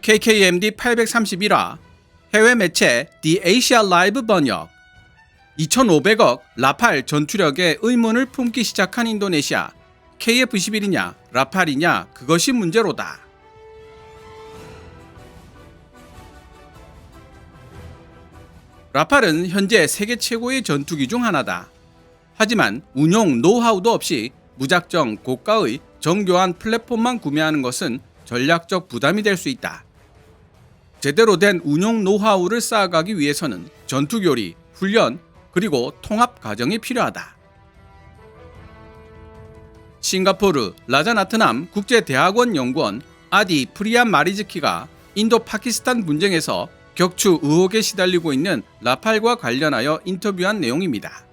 KKMD 831화 해외 매체 The Asia Live 번역 2,500억 라팔 전투력에 의문을 품기 시작한 인도네시아. KF-21이냐 라팔이냐 그것이 문제로다. 라팔은 현재 세계 최고의 전투기 중 하나다. 하지만 운용 노하우도 없이 무작정 고가의 정교한 플랫폼만 구매하는 것은 전략적 부담이 될 수 있다. 제대로 된 운용 노하우를 쌓아가기 위해서는 전투교리, 훈련, 그리고 통합 과정이 필요하다. 싱가포르 라자나트남 국제대학원 연구원 아디 프리안 마리즈키가 인도 파키스탄 분쟁에서 격추 의혹에 시달리고 있는 라팔과 관련하여 인터뷰한 내용입니다.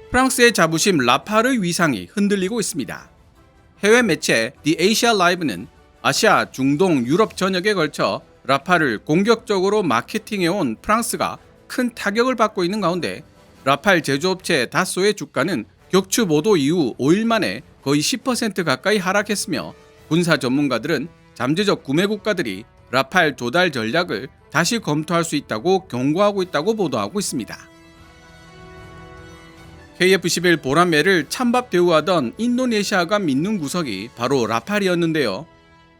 프랑스의 자부심 라팔의 위상이 흔들리고 있습니다. 해외 매체 The Asia Live는 아시아, 중동, 유럽 전역에 걸쳐 라팔을 공격적으로 마케팅해온 프랑스가 큰 타격을 받고 있는 가운데 라팔 제조업체 다소의 주가는 격추 보도 이후 5일 만에 거의 10% 가까이 하락했으며 군사 전문가들은 잠재적 구매 국가들이 라팔 조달 전략을 다시 검토할 수 있다고 경고하고 있다고 보도하고 있습니다. KF-11 보란매를 찬밥 대우하던 인도네시아가 믿는 구석이 바로 라팔이었는데요.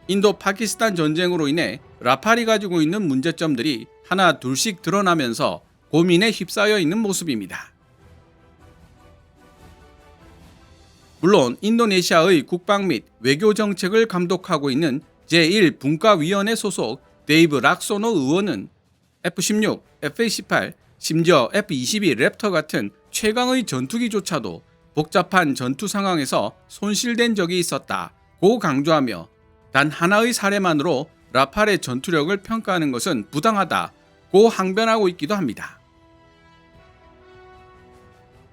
인도 파키스탄 전쟁으로 인해 라팔이 가지고 있는 문제점들이 하나 둘씩 드러나면서 고민에 휩싸여 있는 모습입니다. 물론 인도네시아의 국방 및 외교 정책을 감독하고 있는 제1분과위원회 소속 데이브 락소노 의원은 F-16, F-18, 심지어 F-22 랩터 같은 최강의 전투기조차도 복잡한 전투 상황에서 손실된 적이 있었다고 강조하며 단 하나의 사례만으로 라팔의 전투력을 평가하는 것은 부당하다고 항변하고 있기도 합니다.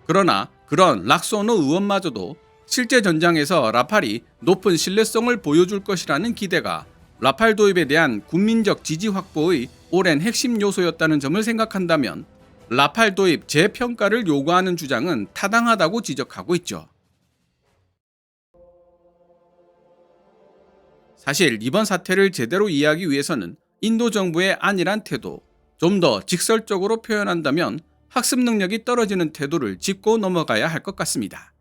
그러나 그런 락소노 의원마저도 실제 전장에서 라팔이 높은 신뢰성을 보여줄 것이라는 기대가 라팔 도입에 대한 국민적 지지 확보의 오랜 핵심 요소였다는 점을 생각한다면 라팔 도입 재평가를 요구하는 주장은 타당하다고 지적하고 있죠. 사실 이번 사태를 제대로 이해하기 위해서는 인도 정부의 안일한 태도, 좀 더 직설적으로 표현한다면 학습 능력이 떨어지는 태도를 짚고 넘어가야 할 것 같습니다.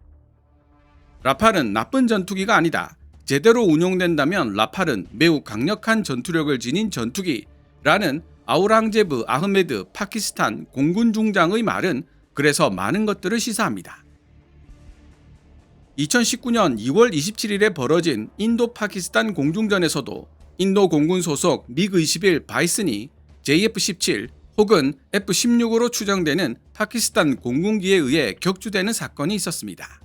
라팔은 나쁜 전투기가 아니다. 제대로 운용된다면 라팔은 매우 강력한 전투력을 지닌 전투기라는 아우랑제브 아흐메드 파키스탄 공군 중장의 말은 그래서 많은 것들을 시사합니다. 2019년 2월 27일에 벌어진 인도 파키스탄 공중전에서도 인도 공군 소속 미그-21 바이슨이 JF-17 혹은 F-16으로 추정되는 파키스탄 공군기에 의해 격추되는 사건이 있었습니다.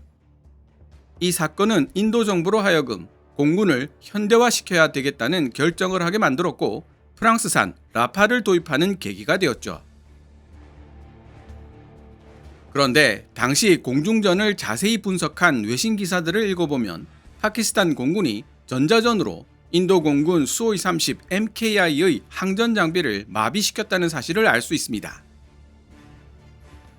이 사건은 인도 정부로 하여금 공군을 현대화시켜야 되겠다는 결정을 하게 만들었고 프랑스산 라팔을 도입하는 계기가 되었죠. 그런데 당시 공중전을 자세히 분석한 외신 기사들을 읽어보면 파키스탄 공군이 전자전으로 인도 공군 수호이-30 MKI의 항전 장비를 마비시켰다는 사실을 알 수 있습니다.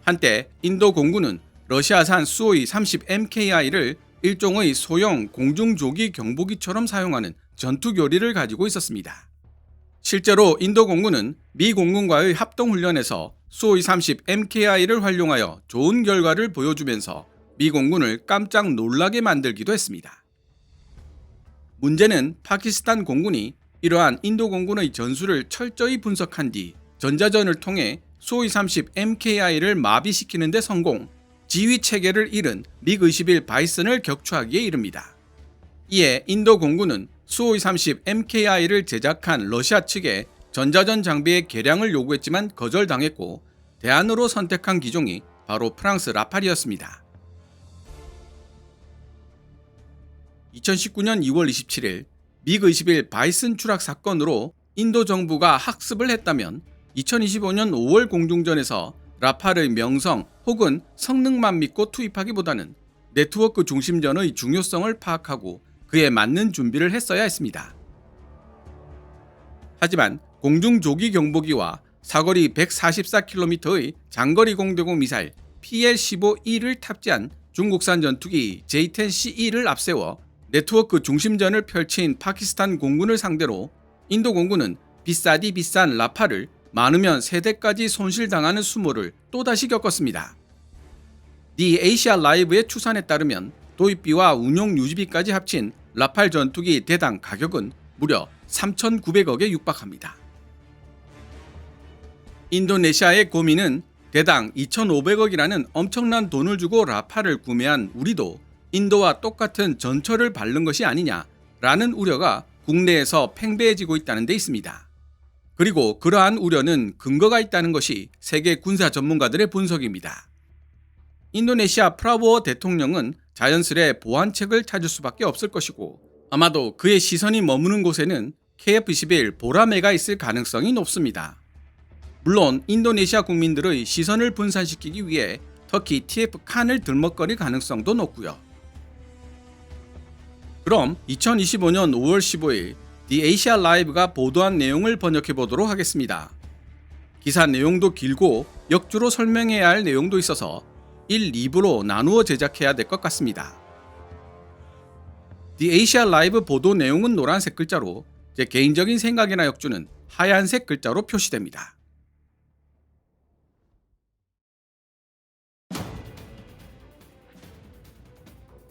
한때 인도 공군은 러시아산 수호이-30 MKI를 일종의 소형 공중조기 경보기처럼 사용하는 전투교리를 가지고 있었습니다. 실제로 인도 공군은 미 공군과의 합동훈련에서 수호이-30 MKI를 활용하여 좋은 결과를 보여주면서 미 공군을 깜짝 놀라게 만들기도 했습니다. 문제는 파키스탄 공군이 이러한 인도 공군의 전술을 철저히 분석한 뒤 전자전을 통해 수호이-30 MKI를 마비시키는 데 성공, 지휘 체계를 잃은 미그-21 바이슨을 격추하기에 이릅니다. 이에 인도 공군은 수호이-30 MKI를 제작한 러시아 측에 전자전 장비의 개량을 요구했지만 거절당했고 대안으로 선택한 기종이 바로 프랑스 라팔이었습니다. 2019년 2월 27일 미그-21 바이슨 추락 사건으로 인도 정부가 학습을 했다면 2025년 5월 공중전에서 라팔의 명성 혹은 성능만 믿고 투입하기보다는 네트워크 중심전의 중요성을 파악하고 그에 맞는 준비를 했어야 했습니다. 하지만 공중조기 경보기와 사거리 144km의 장거리 공대공 미사일 PL-15E를 탑재한 중국산 전투기 J-10CE를 앞세워 네트워크 중심전을 펼친 파키스탄 공군을 상대로 인도 공군은 비싸디 비싼 라파를 많으면 3대까지 손실당하는 수모를 또다시 겪었습니다. 디 에이시아 라이브의 추산에 따르면 도입비와 운용 유지비까지 합친 라팔 전투기 대당 가격은 무려 3,900억에 육박합니다. 인도네시아의 고민은 대당 2,500억이라는 엄청난 돈을 주고 라팔을 구매한 우리도 인도와 똑같은 전철을 밟는 것이 아니냐라는 우려가 국내에서 팽배해지고 있다는 데 있습니다. 그리고 그러한 우려는 근거가 있다는 것이 세계 군사 전문가들의 분석입니다. 인도네시아 프라보워 대통령은 자연스레 보완책을 찾을 수밖에 없을 것이고 아마도 그의 시선이 머무는 곳에는 KF-21 보라매가 있을 가능성이 높습니다. 물론 인도네시아 국민들의 시선을 분산시키기 위해 터키 TF-칸을 들먹거릴 가능성도 높고요. 그럼 2025년 5월 15일 디 에이시아 라이브가 보도한 내용을 번역해 보도록 하겠습니다. 기사 내용도 길고 역주로 설명해야 할 내용도 있어서 1, 2부로 나누어 제작해야 될 것 같습니다. 디 에이시아 라이브 보도 내용은 노란색 글자로 제 개인적인 생각이나 역주는 하얀색 글자로 표시됩니다.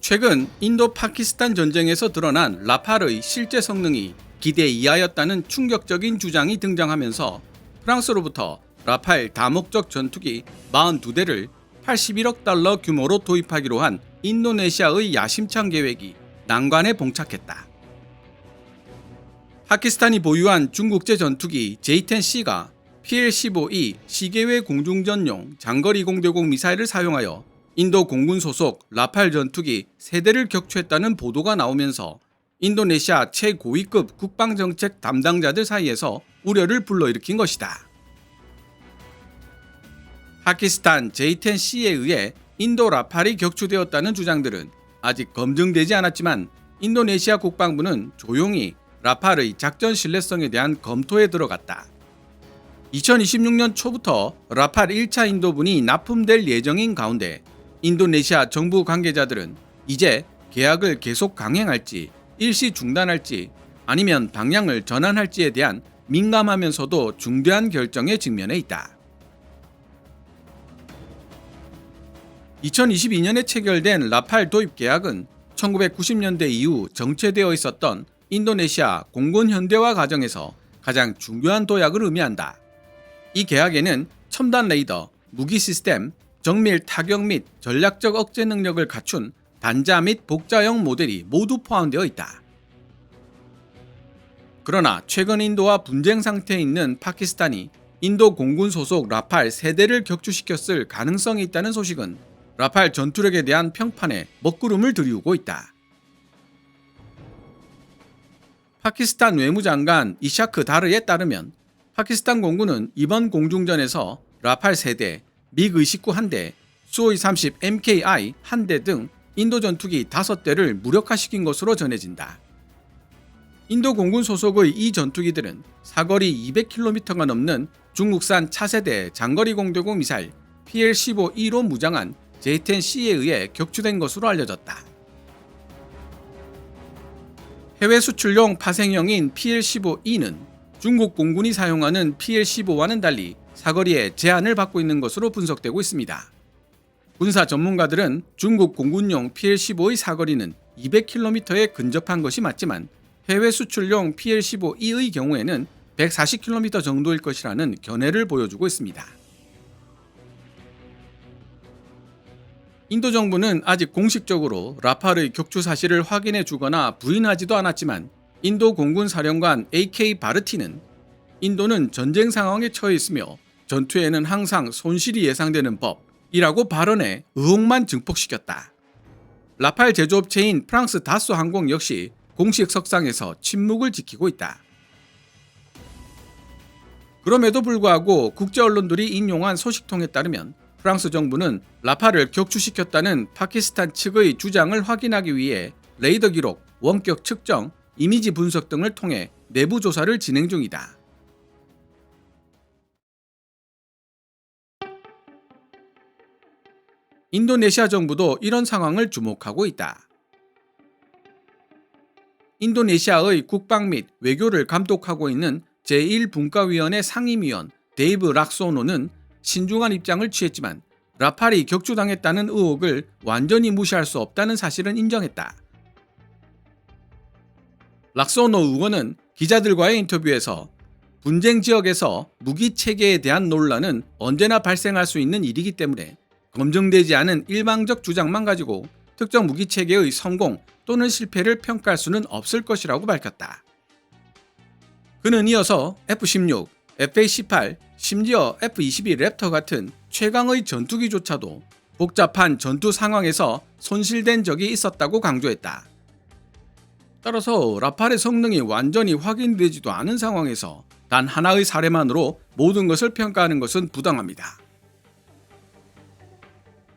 최근 인도 파키스탄 전쟁에서 드러난 라팔의 실제 성능이 기대 이하였다는 충격적인 주장이 등장하면서 프랑스로부터 라팔 다목적 전투기 42대를 81억 달러 규모로 도입하기로 한 인도네시아의 야심찬 계획이 난관에 봉착했다. 파키스탄이 보유한 중국제 전투기 J-10C가 PL-15E 시계외 공중전용 장거리 공대공 미사일을 사용하여 인도 공군 소속 라팔 전투기 3대를 격추했다는 보도가 나오면서 인도네시아 최고위급 국방정책 담당자들 사이에서 우려를 불러일으킨 것이다. 파키스탄 J-10C에 의해 인도 라팔이 격추되었다는 주장들은 아직 검증되지 않았지만 인도네시아 국방부는 조용히 라팔의 작전 신뢰성에 대한 검토에 들어갔다. 2026년 초부터 라팔 1차 인도분이 납품될 예정인 가운데 인도네시아 정부 관계자들은 이제 계약을 계속 강행할지 일시 중단할지 아니면 방향을 전환할지에 대한 민감하면서도 중대한 결정에 직면해 있다. 2022년에 체결된 라팔 도입 계약은 1990년대 이후 정체되어 있었던 인도네시아 공군 현대화 과정에서 가장 중요한 도약을 의미한다. 이 계약에는 첨단 레이더, 무기 시스템, 정밀 타격 및 전략적 억제 능력을 갖춘 단자 및 복자형 모델이 모두 포함되어 있다. 그러나 최근 인도와 분쟁 상태에 있는 파키스탄이 인도 공군 소속 라팔 3대를 격추시켰을 가능성이 있다는 소식은 라팔 전투력에 대한 평판에 먹구름을 들이우고 있다. 파키스탄 외무장관 이샤크 다르에 따르면 파키스탄 공군은 이번 공중전에서 라팔 3대, 미그-29 1대, 수호이-30 MKI 1대 등 인도 전투기 5대를 무력화시킨 것으로 전해진다. 인도 공군 소속의 이 전투기들은 사거리 200km가 넘는 중국산 차세대 장거리 공대공 미사일 PL-15E로 무장한 J-10C에 의해 격추된 것으로 알려졌다. 해외 수출용 파생형인 PL-15E는 중국 공군이 사용하는 PL-15와는 달리 사거리에 제한을 받고 있는 것으로 분석되고 있습니다. 군사 전문가들은 중국 공군용 PL-15의 사거리는 200km에 근접한 것이 맞지만 해외 수출용 PL-15E의 경우에는 140km 정도일 것이라는 견해를 보여주고 있습니다. 인도 정부는 아직 공식적으로 라팔의 격추 사실을 확인해 주거나 부인하지도 않았지만 인도 공군 사령관 AK 바르티는 인도는 전쟁 상황에 처해 있으며 전투에는 항상 손실이 예상되는 법이라고 발언해 의혹만 증폭시켰다. 라팔 제조업체인 프랑스 다소 항공 역시 공식 석상에서 침묵을 지키고 있다. 그럼에도 불구하고 국제 언론들이 인용한 소식통에 따르면 프랑스 정부는 라팔을 격추시켰다는 파키스탄 측의 주장을 확인하기 위해 레이더 기록, 원격 측정, 이미지 분석 등을 통해 내부 조사를 진행 중이다. 인도네시아 정부도 이런 상황을 주목하고 있다. 인도네시아의 국방 및 외교를 감독하고 있는 제1분과위원회 상임위원 데이브 락소노는 신중한 입장을 취했지만 라팔이 격추당했다는 의혹을 완전히 무시할 수 없다는 사실은 인정했다. 락소노 의원은 기자들과의 인터뷰에서 분쟁 지역에서 무기 체계에 대한 논란은 언제나 발생할 수 있는 일이기 때문에 검증되지 않은 일방적 주장만 가지고 특정 무기 체계의 성공 또는 실패를 평가할 수는 없을 것이라고 밝혔다. 그는 이어서 F-16, F-18, 심지어 F-22 랩터 같은 최강의 전투기조차도 복잡한 전투 상황에서 손실된 적이 있었다고 강조했다. 따라서 라팔의 성능이 완전히 확인되지도 않은 상황에서 단 하나의 사례만으로 모든 것을 평가하는 것은 부당합니다.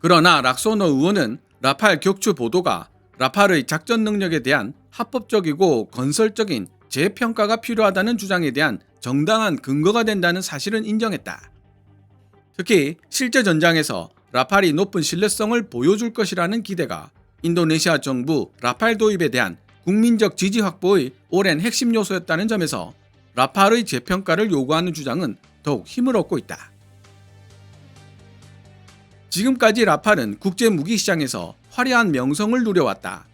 그러나 락소노 의원은 라팔 격추 보도가 라팔의 작전 능력에 대한 합법적이고 건설적인 재평가가 필요하다는 주장에 대한 정당한 근거가 된다는 사실은 인정했다. 특히 실제 전장에서 라팔이 높은 신뢰성을 보여줄 것이라는 기대가 인도네시아 정부 라팔 도입에 대한 국민적 지지 확보의 오랜 핵심 요소였다는 점에서 라팔의 재평가를 요구하는 주장은 더욱 힘을 얻고 있다. 지금까지 라팔은 국제 무기 시장에서 화려한 명성을 누려왔다.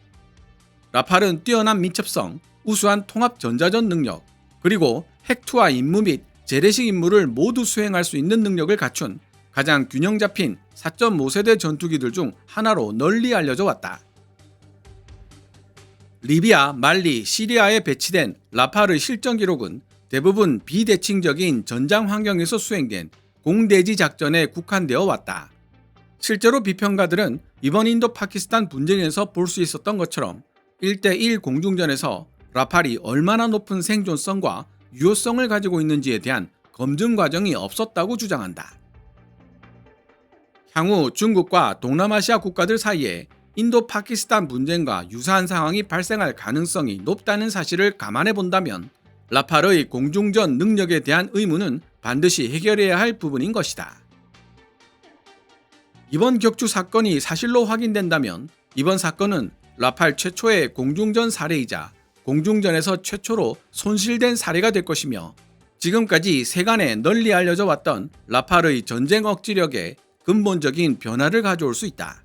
라팔은 뛰어난 민첩성, 우수한 통합 전자전 능력, 그리고 핵투하 임무 및 재래식 임무를 모두 수행할 수 있는 능력을 갖춘 가장 균형 잡힌 4.5세대 전투기들 중 하나로 널리 알려져 왔다. 리비아, 말리, 시리아에 배치된 라팔의 실전 기록은 대부분 비대칭적인 전장 환경에서 수행된 공대지 작전에 국한되어 왔다. 실제로 비평가들은 이번 인도 파키스탄 분쟁에서 볼 수 있었던 것처럼 1대1 공중전에서 라팔이 얼마나 높은 생존성과 유효성을 가지고 있는지에 대한 검증 과정이 없었다고 주장한다. 향후 중국과 동남아시아 국가들 사이에 인도 파키스탄 분쟁과 유사한 상황이 발생할 가능성이 높다는 사실을 감안해 본다면 라팔의 공중전 능력에 대한 의문은 반드시 해결해야 할 부분인 것이다. 이번 격추 사건이 사실로 확인된다면 이번 사건은 라팔 최초의 공중전 사례이자 공중전에서 최초로 손실된 사례가 될 것이며 지금까지 세간에 널리 알려져 왔던 라팔의 전쟁 억지력에 근본적인 변화를 가져올 수 있다.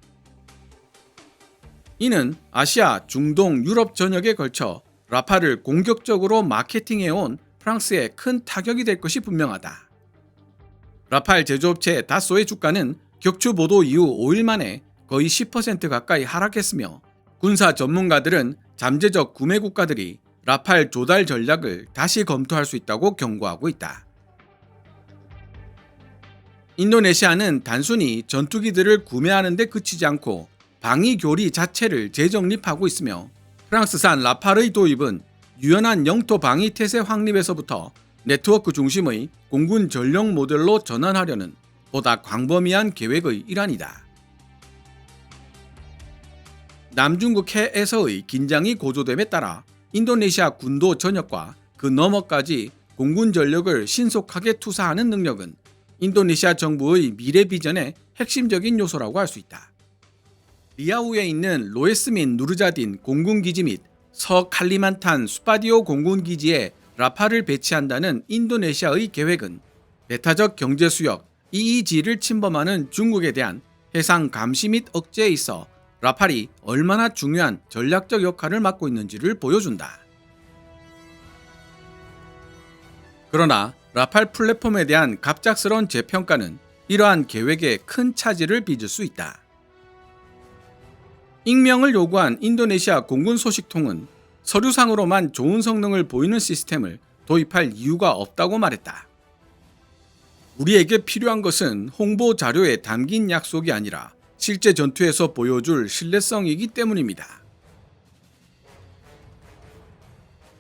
이는 아시아, 중동, 유럽 전역에 걸쳐 라팔을 공격적으로 마케팅해온 프랑스에 큰 타격이 될 것이 분명하다. 라팔 제조업체 다소의 주가는 격추 보도 이후 5일 만에 거의 10% 가까이 하락했으며 군사 전문가들은 잠재적 구매 국가들이 라팔 조달 전략을 다시 검토할 수 있다고 경고하고 있다. 인도네시아는 단순히 전투기들을 구매하는 데 그치지 않고 방위 교리 자체를 재정립하고 있으며 프랑스산 라팔의 도입은 유연한 영토 방위 태세 확립에서부터 네트워크 중심의 공군 전력 모델로 전환하려는 보다 광범위한 계획의 일환이다. 남중국 해에서의 긴장이 고조됨에 따라 인도네시아 군도 전역과 그 너머까지 공군 전력을 신속하게 투사하는 능력은 인도네시아 정부의 미래 비전의 핵심적인 요소라고 할 수 있다. 리아우에 있는 로에스민 누르자딘 공군기지 및 서칼리만탄 수파디오 공군기지에 라팔을 배치한다는 인도네시아의 계획은 배타적 경제 수역 EEZ를 침범하는 중국에 대한 해상 감시 및 억제에 있어 라팔이 얼마나 중요한 전략적 역할을 맡고 있는지를 보여준다. 그러나 라팔 플랫폼에 대한 갑작스러운 재평가는 이러한 계획에 큰 차질을 빚을 수 있다. 익명을 요구한 인도네시아 공군 소식통은 서류상으로만 좋은 성능을 보이는 시스템을 도입할 이유가 없다고 말했다. 우리에게 필요한 것은 홍보 자료에 담긴 약속이 아니라 실제 전투에서 보여줄 신뢰성이기 때문입니다.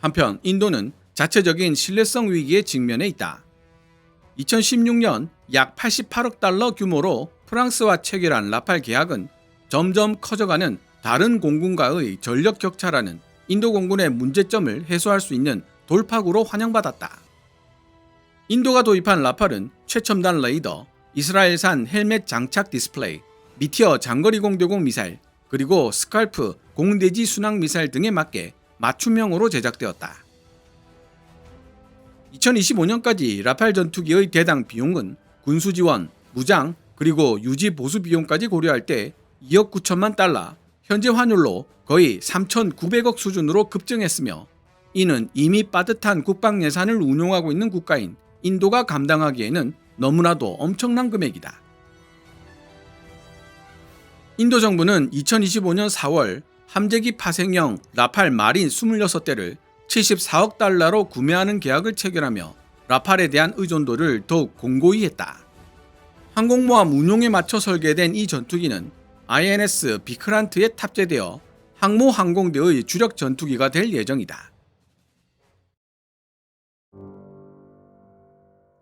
한편 인도는 자체적인 신뢰성 위기에 직면해 있다. 2016년 약 88억 달러 규모로 프랑스와 체결한 라팔 계약은 점점 커져가는 다른 공군과의 전력 격차라는 인도 공군의 문제점을 해소할 수 있는 돌파구로 환영받았다. 인도가 도입한 라팔은 최첨단 레이더, 이스라엘산 헬멧 장착 디스플레이, 미티어 장거리 공대공 미사일, 그리고 스칼프 공대지 순항 미사일 등에 맞게 맞춤형으로 제작되었다. 2025년까지 라팔 전투기의 대당 비용은 군수 지원, 무장, 그리고 유지 보수 비용까지 고려할 때 2억 9천만 달러, 현재 환율로 거의 3,900억 수준으로 급증했으며 이는 이미 빠듯한 국방 예산을 운용하고 있는 국가인 인도가 감당하기에는 너무나도 엄청난 금액이다. 인도 정부는 2025년 4월 함재기 파생형 라팔 마린 26대를 74억 달러로 구매하는 계약을 체결하며 라팔에 대한 의존도를 더욱 공고히 했다. 항공모함 운용에 맞춰 설계된 이 전투기는 INS 비크란트에 탑재되어 항모 항공대의 주력 전투기가 될 예정이다.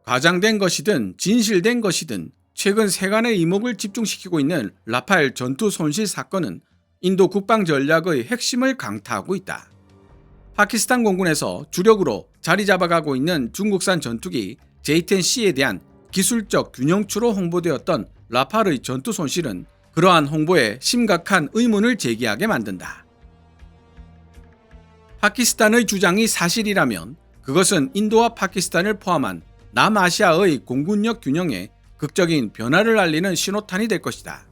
과장된 것이든 진실된 것이든 최근 세간의 이목을 집중시키고 있는 라팔 전투 손실 사건은 인도 국방 전략의 핵심을 강타하고 있다. 파키스탄 공군에서 주력으로 자리 잡아가고 있는 중국산 전투기 J-10C에 대한 기술적 균형추로 홍보되었던 라팔의 전투 손실은 그러한 홍보에 심각한 의문을 제기하게 만든다. 파키스탄의 주장이 사실이라면 그것은 인도와 파키스탄을 포함한 남아시아의 공군력 균형에 극적인 변화를 알리는 신호탄이 될 것이다.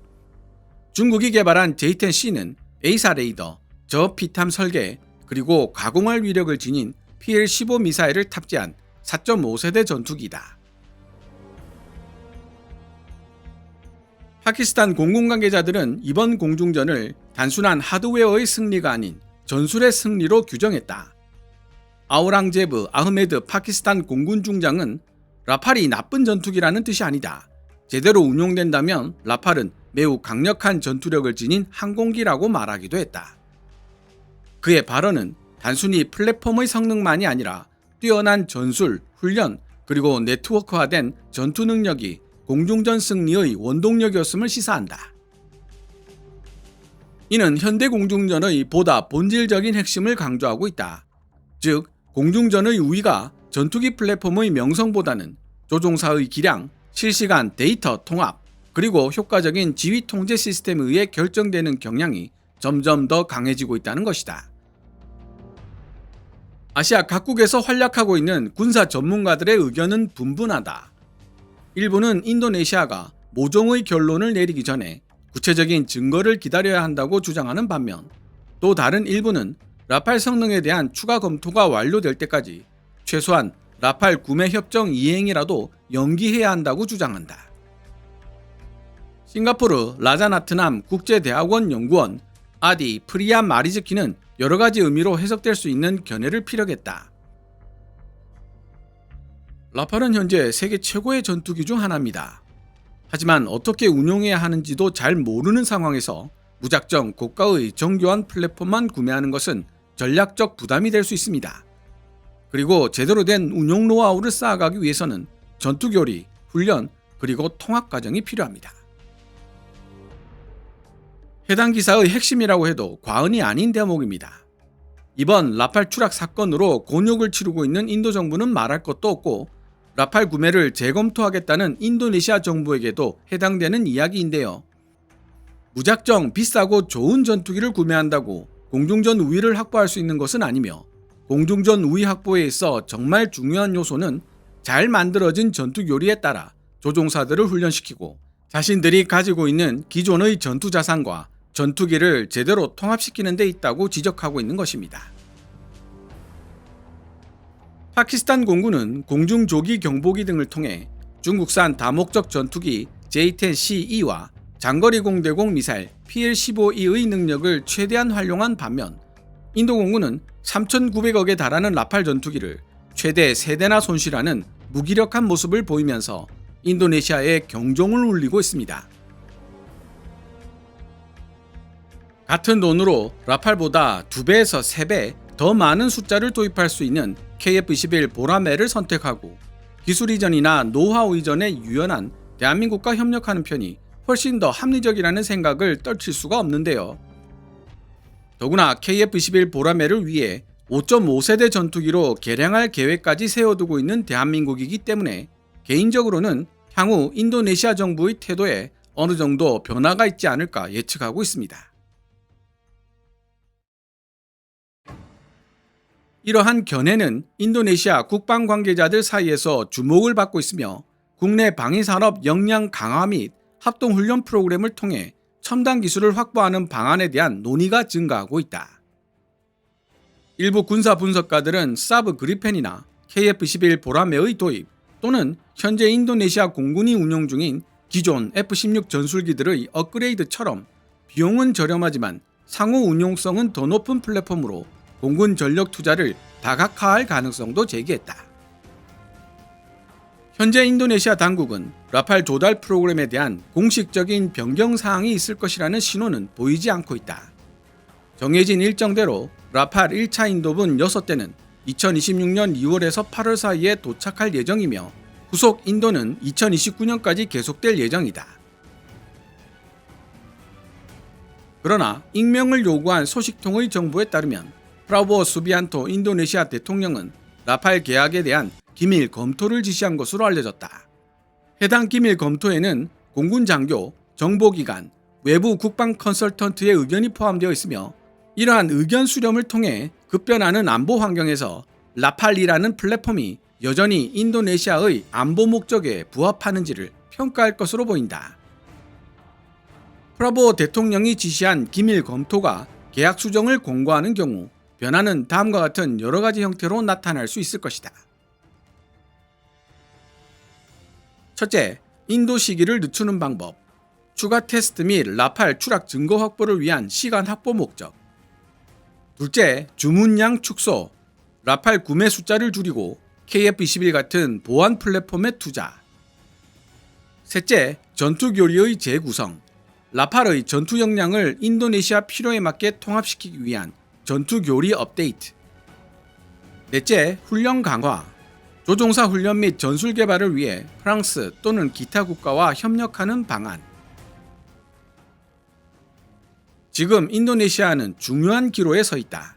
중국이 개발한 J-10C는 A사 레이더, 저피탐 설계, 그리고 가공할 위력을 지닌 PL-15 미사일을 탑재한 4.5세대 전투기다. 파키스탄 공군 관계자들은 이번 공중전을 단순한 하드웨어의 승리가 아닌 전술의 승리로 규정했다. 아우랑제브 아흐메드 파키스탄 공군 중장은 라팔이 나쁜 전투기라는 뜻이 아니다. 제대로 운용된다면 라팔은 매우 강력한 전투력을 지닌 항공기라고 말하기도 했다. 그의 발언은 단순히 플랫폼의 성능만이 아니라 뛰어난 전술, 훈련, 그리고 네트워크화된 전투 능력이 공중전 승리의 원동력이었음을 시사한다. 이는 현대 공중전의 보다 본질적인 핵심을 강조하고 있다. 즉, 공중전의 우위가 전투기 플랫폼의 명성보다는 조종사의 기량, 실시간 데이터 통합, 그리고 효과적인 지휘 통제 시스템에 의해 결정되는 경향이 점점 더 강해지고 있다는 것이다. 아시아 각국에서 활약하고 있는 군사 전문가들의 의견은 분분하다. 일부는 인도네시아가 모종의 결론을 내리기 전에 구체적인 증거를 기다려야 한다고 주장하는 반면 또 다른 일부는 라팔 성능에 대한 추가 검토가 완료될 때까지 최소한 라팔 구매 협정 이행이라도 연기해야 한다고 주장한다. 싱가포르 라자나트남 국제대학원 연구원 아디 프리야 마리즈키는 여러 가지 의미로 해석될 수 있는 견해를 피력했다. 라팔은 현재 세계 최고의 전투기 중 하나입니다. 하지만 어떻게 운용해야 하는지도 잘 모르는 상황에서 무작정 고가의 정교한 플랫폼만 구매하는 것은 전략적 부담이 될 수 있습니다. 그리고 제대로 된 운용 노하우를 쌓아가기 위해서는 전투교리, 훈련, 그리고 통합 과정이 필요합니다. 해당 기사의 핵심이라고 해도 과언이 아닌 대목입니다. 이번 라팔 추락 사건으로 곤욕을 치르고 있는 인도 정부는 말할 것도 없고 라팔 구매를 재검토하겠다는 인도네시아 정부에게도 해당되는 이야기인데요. 무작정 비싸고 좋은 전투기를 구매한다고 공중전 우위를 확보할 수 있는 것은 아니며 공중전 우위 확보에 있어 정말 중요한 요소는 잘 만들어진 전투 요리에 따라 조종사들을 훈련시키고 자신들이 가지고 있는 기존의 전투 자산과 전투기를 제대로 통합시키는 데 있다고 지적하고 있는 것입니다. 파키스탄 공군은 공중조기 경보기 등을 통해 중국산 다목적 전투기 J-10CE와 장거리 공대공 미사일 PL-15E의 능력을 최대한 활용한 반면 인도 공군은 3,900억에 달하는 라팔 전투기를 최대 3대나 손실하는 무기력한 모습을 보이면서 인도네시아에 경종을 울리고 있습니다. 같은 돈으로 라팔보다 2배에서 3배 더 많은 숫자를 도입할 수 있는 KF-21 보라매를 선택하고 기술 이전이나 노하우 이전에 유연한 대한민국과 협력하는 편이 훨씬 더 합리적이라는 생각을 떨칠 수가 없는데요. 더구나 KF-21 보라매를 위해 5.5세대 전투기로 개량할 계획까지 세워두고 있는 대한민국이기 때문에 개인적으로는 향후 인도네시아 정부의 태도에 어느 정도 변화가 있지 않을까 예측하고 있습니다. 이러한 견해는 인도네시아 국방 관계자들 사이에서 주목을 받고 있으며 국내 방위산업 역량 강화 및 합동훈련 프로그램을 통해 첨단 기술을 확보하는 방안에 대한 논의가 증가하고 있다. 일부 군사 분석가들은 사브 그리펜이나 KF-11 보라매의 도입 또는 현재 인도네시아 공군이 운용 중인 기존 F-16 전술기들의 업그레이드처럼 비용은 저렴하지만 상호 운용성은 더 높은 플랫폼으로 공군 전력 투자를 다각화할 가능성도 제기했다. 현재 인도네시아 당국은 라팔 조달 프로그램에 대한 공식적인 변경 사항이 있을 것이라는 신호는 보이지 않고 있다. 정해진 일정대로 라팔 1차 인도분 6대는 2026년 2월에서 8월 사이에 도착할 예정이며 후속 인도는 2029년까지 계속될 예정이다. 그러나 익명을 요구한 소식통의 정보에 따르면 프라보워 수비안토 인도네시아 대통령은 라팔 계약에 대한 기밀 검토를 지시한 것으로 알려졌다. 해당 기밀 검토에는 공군 장교, 정보기관, 외부 국방 컨설턴트의 의견이 포함되어 있으며 이러한 의견 수렴을 통해 급변하는 안보 환경에서 라팔이라는 플랫폼이 여전히 인도네시아의 안보 목적에 부합하는지를 평가할 것으로 보인다. 프라보워 대통령이 지시한 기밀 검토가 계약 수정을 권고하는 경우 변화는 다음과 같은 여러 가지 형태로 나타날 수 있을 것이다. 첫째, 인도 시기를 늦추는 방법. 추가 테스트 및 라팔 추락 증거 확보를 위한 시간 확보 목적. 둘째, 주문량 축소. 라팔 구매 숫자를 줄이고 KF-21 같은 보안 플랫폼에 투자. 셋째, 전투 교리의 재구성. 라팔의 전투 역량을 인도네시아 필요에 맞게 통합시키기 위한 전투 교리 업데이트. 넷째, 훈련 강화. 조종사 훈련 및 전술 개발을 위해 프랑스 또는 기타 국가와 협력하는 방안. 지금 인도네시아는 중요한 기로에 서 있다.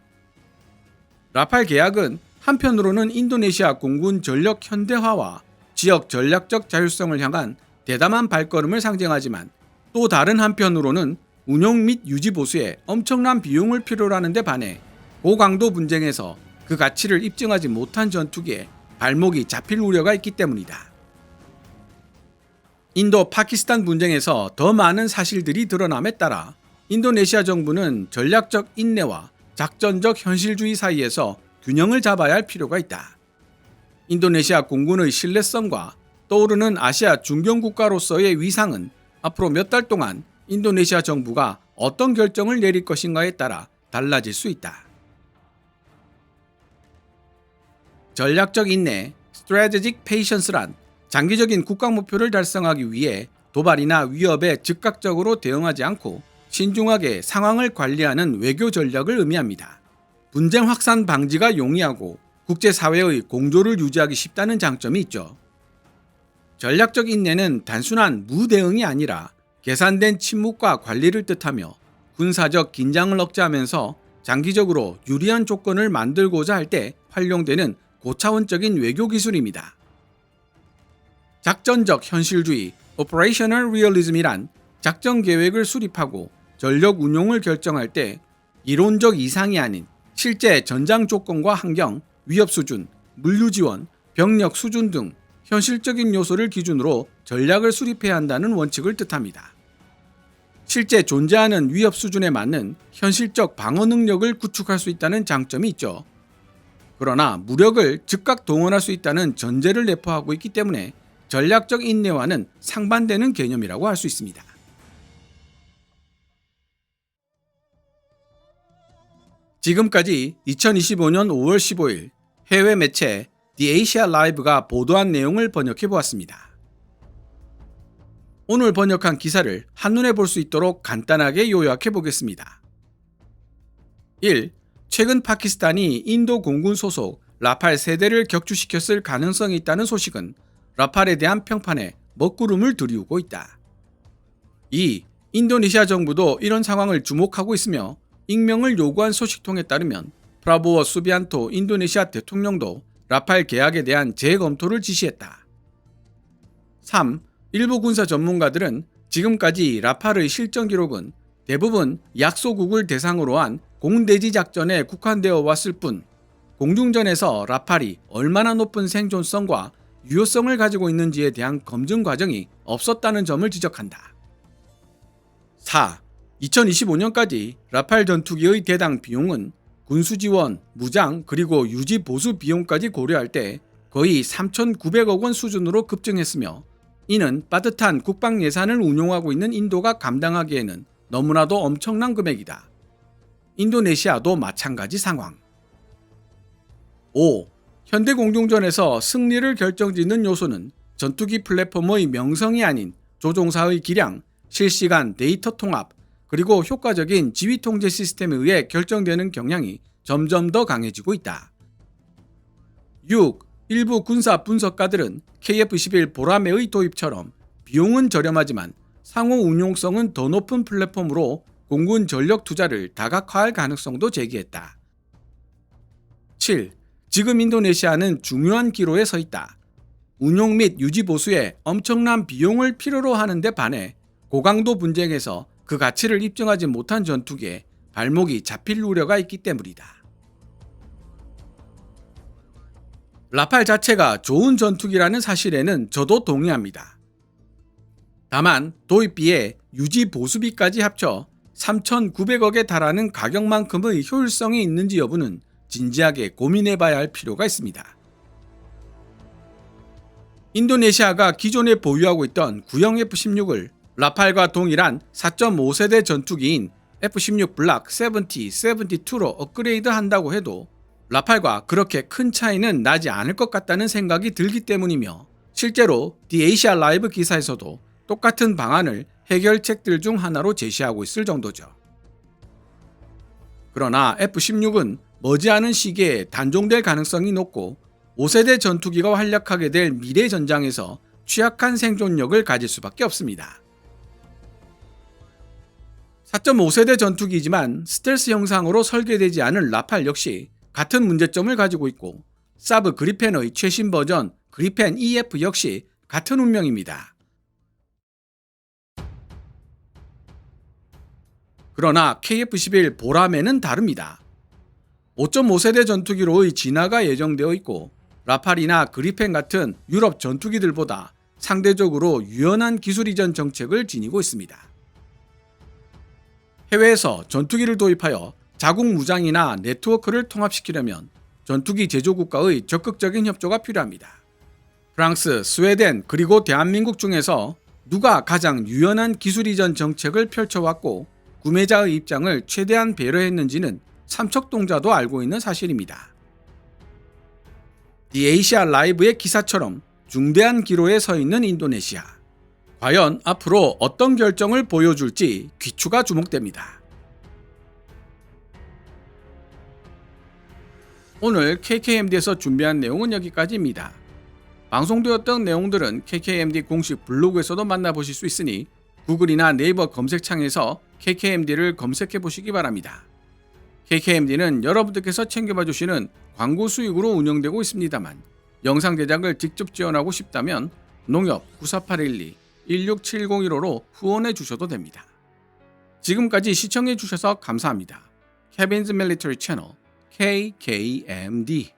라팔 계약은 한편으로는 인도네시아 공군 전력 현대화와 지역 전략적 자율성을 향한 대담한 발걸음을 상징하지만 또 다른 한편으로는 운용 및 유지 보수에 엄청난 비용을 필요로 하는 데 반해 고강도 분쟁에서 그 가치를 입증하지 못한 전투기에 발목이 잡힐 우려가 있기 때문이다. 인도 파키스탄 분쟁에서 더 많은 사실들이 드러남에 따라 인도네시아 정부는 전략적 인내와 작전적 현실주의 사이에서 균형을 잡아야 할 필요가 있다. 인도네시아 공군의 신뢰성과 떠오르는 아시아 중견 국가로서의 위상은 앞으로 몇 달 동안 인도네시아 정부가 어떤 결정을 내릴 것인가에 따라 달라질 수 있다. 전략적 인내, strategic patience란 장기적인 국가 목표를 달성하기 위해 도발이나 위협에 즉각적으로 대응하지 않고 신중하게 상황을 관리하는 외교 전략을 의미합니다. 분쟁 확산 방지가 용이하고 국제사회의 공조를 유지하기 쉽다는 장점이 있죠. 전략적 인내는 단순한 무대응이 아니라 계산된 침묵과 관리를 뜻하며 군사적 긴장을 억제하면서 장기적으로 유리한 조건을 만들고자 할 때 활용되는 고차원적인 외교 기술입니다. 작전적 현실주의, Operational Realism이란 작전 계획을 수립하고 전력 운용을 결정할 때 이론적 이상이 아닌 실제 전장 조건과 환경, 위협 수준, 물류 지원, 병력 수준 등 현실적인 요소를 기준으로 전략을 수립해야 한다는 원칙을 뜻합니다. 실제 존재하는 위협 수준에 맞는 현실적 방어 능력을 구축할 수 있다는 장점이 있죠. 그러나 무력을 즉각 동원할 수 있다는 전제를 내포하고 있기 때문에 전략적 인내와는 상반되는 개념이라고 할 수 있습니다. 지금까지 2025년 5월 15일 해외 매체 The Asia Live가 보도한 내용을 번역해 보았습니다. 오늘 번역한 기사를 한눈에 볼 수 있도록 간단하게 요약해 보겠습니다. 1. 최근 파키스탄이 인도 공군 소속 라팔 세대를 격추시켰을 가능성이 있다는 소식은 라팔에 대한 평판에 먹구름을 들이우고 있다. 2. 인도네시아 정부도 이런 상황을 주목하고 있으며 익명을 요구한 소식통에 따르면 프라보워 수비안토 인도네시아 대통령도 라팔 계약에 대한 재검토를 지시했다. 3. 일부 군사 전문가들은 지금까지 라팔의 실전 기록은 대부분 약소국을 대상으로 한 공대지 작전에 국한되어 왔을 뿐 공중전에서 라팔이 얼마나 높은 생존성과 유효성을 가지고 있는지에 대한 검증 과정이 없었다는 점을 지적한다. 4. 2025년까지 라팔 전투기의 대당 비용은 군수 지원, 무장, 그리고 유지 보수 비용까지 고려할 때 거의 3,900억 원 수준으로 급증했으며 이는 빠듯한 국방 예산을 운용하고 있는 인도가 감당하기에는 너무나도 엄청난 금액이다. 인도네시아도 마찬가지 상황. 5. 현대공중전에서 승리를 결정짓는 요소는 전투기 플랫폼의 명성이 아닌 조종사의 기량, 실시간 데이터 통합, 그리고 효과적인 지휘 통제 시스템에 의해 결정되는 경향이 점점 더 강해지고 있다. 6. 일부 군사 분석가들은 KF-21 보라매의 도입처럼 비용은 저렴하지만 상호 운용성은 더 높은 플랫폼으로 공군 전력 투자를 다각화할 가능성도 제기했다. 7. 지금 인도네시아는 중요한 기로에 서 있다. 운용 및 유지 보수에 엄청난 비용을 필요로 하는데 반해 고강도 분쟁에서 그 가치를 입증하지 못한 전투기에 발목이 잡힐 우려가 있기 때문이다. 라팔 자체가 좋은 전투기라는 사실에는 저도 동의합니다. 다만 도입비에 유지 보수비까지 합쳐 3,900억에 달하는 가격만큼의 효율성이 있는지 여부는 진지하게 고민해봐야 할 필요가 있습니다. 인도네시아가 기존에 보유하고 있던 구형 F-16을 라팔과 동일한 4.5세대 전투기인 F-16 블락 70, 72로 업그레이드 한다고 해도 라팔과 그렇게 큰 차이는 나지 않을 것 같다는 생각이 들기 때문이며 실제로 The Asia Live 기사에서도 똑같은 방안을 해결책들 중 하나로 제시하고 있을 정도죠. 그러나 F-16은 머지않은 시기에 단종될 가능성이 높고 5세대 전투기가 활약하게 될 미래 전장에서 취약한 생존력을 가질 수밖에 없습니다. 4.5세대 전투기지만 스텔스 형상으로 설계되지 않은 라팔 역시 같은 문제점을 가지고 있고 사브 그리펜의 최신 버전 그리펜 EF 역시 같은 운명입니다. 그러나 KF-21 보라매는 다릅니다. 5.5세대 전투기로의 진화가 예정되어 있고 라팔이나 그리펜 같은 유럽 전투기들보다 상대적으로 유연한 기술 이전 정책을 지니고 있습니다. 해외에서 전투기를 도입하여 자국 무장이나 네트워크를 통합시키려면 전투기 제조국가의 적극적인 협조가 필요합니다. 프랑스, 스웨덴, 그리고 대한민국 중에서 누가 가장 유연한 기술 이전 정책을 펼쳐왔고 구매자의 입장을 최대한 배려했는지는 삼척동자도 알고 있는 사실입니다. The Asia Live의 기사처럼 중대한 기로에 서 있는 인도네시아. 과연 앞으로 어떤 결정을 보여줄지 귀추가 주목됩니다. 오늘 KKMD에서 준비한 내용은 여기까지입니다. 방송되었던 내용들은 KKMD 공식 블로그에서도 만나보실 수 있으니 구글이나 네이버 검색창에서 KKMD를 검색해 보시기 바랍니다. KKMD는 여러분들께서 챙겨봐 주시는 광고 수익으로 운영되고 있습니다만 영상 제작을 직접 지원하고 싶다면 농협 9481216701호로 후원해 주셔도 됩니다. 지금까지 시청해 주셔서 감사합니다. 케빈즈 밀리터리 채널 KKMD